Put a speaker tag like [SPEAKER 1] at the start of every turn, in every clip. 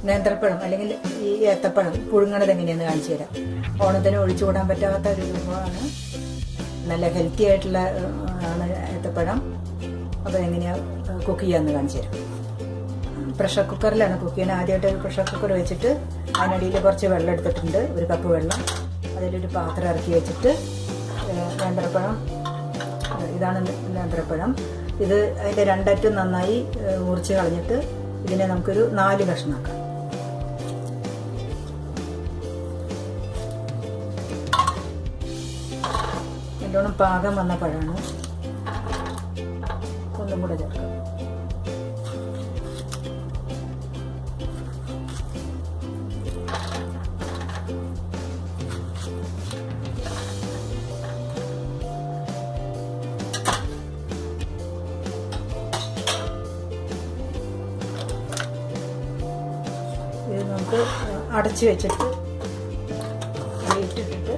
[SPEAKER 1] നേന്ത്രപ്പഴം അല്ലെങ്കിൽ ഈ ഏത്തപ്പഴം പുഴുങ്ങണത് എങ്ങനെയാന്ന് കാണിച്ചു തരാം. ഓണത്തിന് ഒഴിച്ചുകൂടാൻ പറ്റാത്ത ഒരു വിഭവമാണ്. നല്ല ഹെൽത്തി ആയിട്ടുള്ള ആണ് ഏത്തപ്പഴം. അപ്പോൾ എങ്ങനെയാണ് കുക്ക് ചെയ്യാമെന്ന് കാണിച്ചു തരാം. പ്രഷർ കുക്കറിലാണ് കുക്ക് ചെയ്യുന്നത്. ആദ്യമായിട്ട് പ്രഷർ കുക്കർ വെച്ചിട്ട് അതിനടിയിൽ കുറച്ച് വെള്ളം എടുത്തിട്ടുണ്ട്, 1 കപ്പ് വെള്ളം. അതിലൊരു പാത്രം ഇറക്കി വെച്ചിട്ട് നേന്ത്രപ്പഴം, ഇതാണ് നേന്ത്രപ്പഴം. ഇത് അതിൻ്റെ 2 അറ്റം നന്നായി മുറിച്ച് കളഞ്ഞിട്ട് ഇതിനെ നമുക്കൊരു 4 കഷ്ണമാക്കാം. നല്ലോണം പാകം വന്ന പഴമാണ്. ഒന്നും കൂടെ ചേർക്കാം. ഇത് നമുക്ക് അടച്ചു വെച്ചിട്ട് ഇട്ടിട്ട്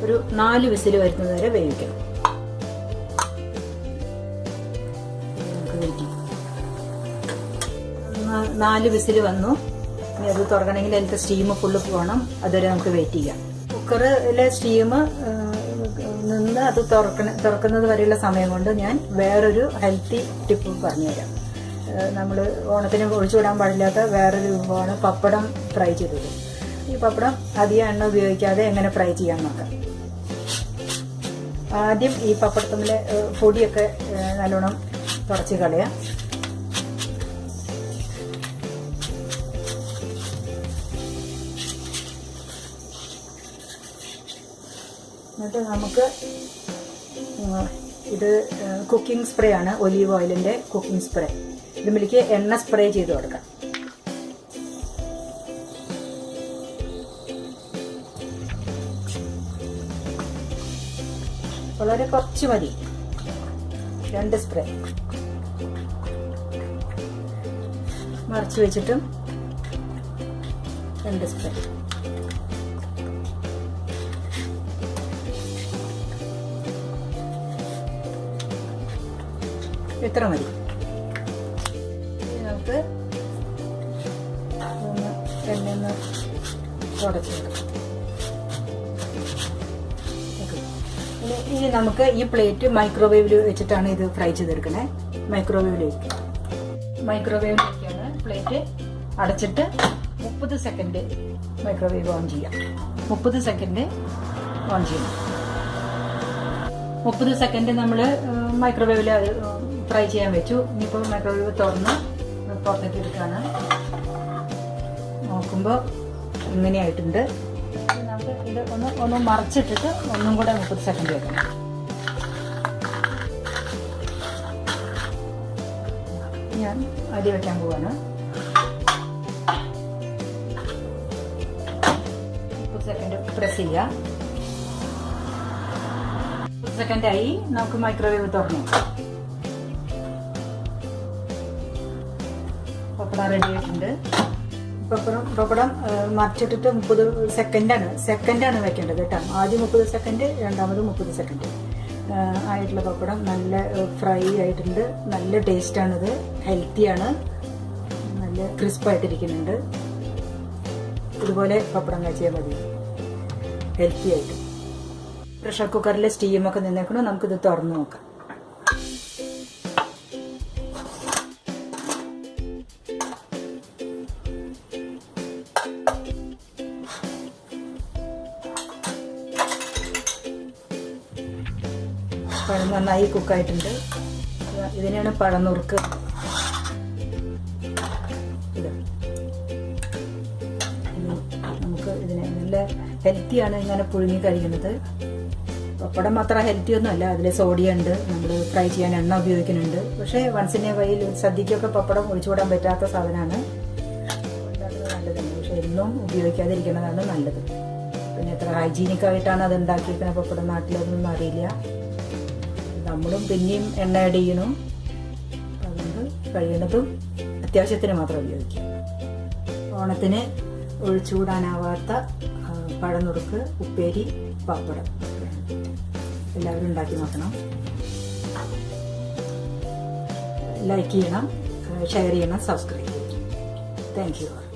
[SPEAKER 1] ഒരു 4 വിസിൽ വരുന്നത് വരെ വേവിക്കണം. നമുക്ക് വെയിറ്റ് ചെയ്യാം. 4 വിസിൽ വന്നു. ഇനി അത് തുറക്കണമെങ്കിൽ അതിലത്തെ സ്റ്റീം ഫുള്ള് പോകണം. അതുവരെ നമുക്ക് വെയിറ്റ് ചെയ്യാം. കുക്കറിലെ സ്റ്റീം നിന്ന് അത് തുറക്കുന്നത് വരെയുള്ള സമയം കൊണ്ട് ഞാൻ വേറൊരു ഹെൽത്തി ടിപ്പ് പറഞ്ഞുതരാം. നമ്മൾ ഓണത്തിന് ഒഴിച്ചുവിടാൻ പാടില്ലാത്ത വേറൊരു വിഭവമാണ് പപ്പടം ഫ്രൈ ചെയ്തത്. ഈ പപ്പടം അധികം എണ്ണ ഉപയോഗിക്കാതെ എങ്ങനെ ഫ്രൈ ചെയ്യാൻ നോക്കാം. ആദ്യം ഈ പപ്പടത്തിലെ പൊടിയൊക്കെ നല്ലോണം കുറച്ച് കളയാം. എന്നിട്ട് നമുക്ക് ഇത് കുക്കിംഗ് സ്പ്രേ ആണ്, ഒലീവ് ഓയിലിൻ്റെ കുക്കിംഗ് സ്പ്രേ. ഇതിലേക്ക് എണ്ണ സ്പ്രേ ചെയ്ത് കൊടുക്കാം. വളരെ കുറച്ച് മതി, 2 സ്പ്രേ. മറിച്ച് വെച്ചിട്ടും 2 സ്പ്രേ. ഇത്ര മതി. നമുക്ക് എണ്ണ തുടച്ചെടുക്കാം. ഇനി നമുക്ക് ഈ പ്ലേറ്റ് മൈക്രോവേവിൽ വെച്ചിട്ടാണ് ഇത് ഫ്രൈ ചെയ്തെടുക്കണേ. മൈക്രോവേവിൽ വെക്കാണ് പ്ലേറ്റ്. അടച്ചിട്ട് 30 സെക്കൻഡ് മൈക്രോവേവ് ഓൺ ചെയ്യാം. 30 സെക്കൻഡ് ഓൺ ചെയ്യണം. 30 സെക്കൻഡ് നമ്മൾ മൈക്രോവേവിൽ ഫ്രൈ ചെയ്യാൻ വെച്ചു. ഇനിയിപ്പോൾ മൈക്രോവേവ് തുറന്ന് പുറത്തേക്ക് എടുക്കുകയാണ്. നോക്കുമ്പോൾ ഇങ്ങനെയായിട്ടുണ്ട്. നമുക്ക് ഇത് ഒന്ന് മറിച്ചിട്ടിട്ട് ഒന്നും കൂടെ 30 സെക്കൻഡ് വെക്കണം. ഞാൻ അരി വെക്കാൻ പോവാണ്. 30 സെക്കൻഡ് പ്രസ് ചെയ്യാം. 30 സെക്കൻഡായി. നമുക്ക് മൈക്രോവേവ് തുറന്നു. പപ്പടം റെഡി ആയിട്ടുണ്ട്. പപ്പടം മറിച്ചിട്ടിട്ട് 30 സെക്കൻഡാണ് വെക്കേണ്ടത് കേട്ടോ. ആദ്യം 30 സെക്കൻഡ്, രണ്ടാമത് 30 സെക്കൻഡ് ആയിട്ടുള്ള പപ്പടം നല്ല ഫ്രൈ ആയിട്ടുണ്ട്. നല്ല ടേസ്റ്റാണിത്. ഹെൽത്തിയാണ്. നല്ല ക്രിസ്പായിട്ടിരിക്കുന്നുണ്ട്. ഇതുപോലെ പപ്പടം കഴിച്ചാൽ മതി, ഹെൽത്തി ആയിട്ട്. പ്രഷർ കുക്കറിലെ സ്റ്റീമൊക്കെ നിന്നേക്കണം. നമുക്കിത് തുറന്ന് നോക്കാം. പഴം നന്നായി കുക്കായിട്ടുണ്ട്. ഇതിനാണ് പഴനുറുക്ക്. നമുക്ക് ഇതിനെ നല്ല ഹെൽത്തിയാണ് ഇങ്ങനെ പുഴുങ്ങി കഴിക്കുന്നത്. പപ്പടം അത്ര ഹെൽത്തി ഒന്നും അല്ല. അതിൽ സോഡിയം ഉണ്ട്. നമ്മൾ ഫ്രൈ ചെയ്യാൻ എണ്ണ ഉപയോഗിക്കുന്നുണ്ട്. പക്ഷേ വൺസിനെ വൈൽ സദ്യക്കൊക്കെ പപ്പടം ഒഴിച്ചുകൂടാൻ പറ്റാത്ത സാധനമാണ്. ഉണ്ടാക്കുന്നത് നല്ലതാണ്. പക്ഷെ എന്നും ഉപയോഗിക്കാതിരിക്കുന്നതാണ് നല്ലത്. പിന്നെ എത്ര ഹൈജീനിക്കായിട്ടാണ് അത് ഉണ്ടാക്കിയിരിക്കുന്നത് പപ്പടം നാട്ടിലൊന്നും അറിയില്ല. നമ്മളും പിന്നെയും എണ്ണ ആഡ് ചെയ്യണം. അതുകൊണ്ട് കഴിയുന്നതും അത്യാവശ്യത്തിന് മാത്രം ഉപയോഗിക്കും. ഓണത്തിന് ഒഴിച്ചുകൂടാനാവാത്ത പഴനുറുക്ക്, ഉപ്പേരി, പപ്പടം എല്ലാവരും ഉണ്ടാക്കി നോക്കണം. ലൈക്ക് ചെയ്യണം, ഷെയർ ചെയ്യണം, സബ്സ്ക്രൈബ് ചെയ്യണം. Thank you.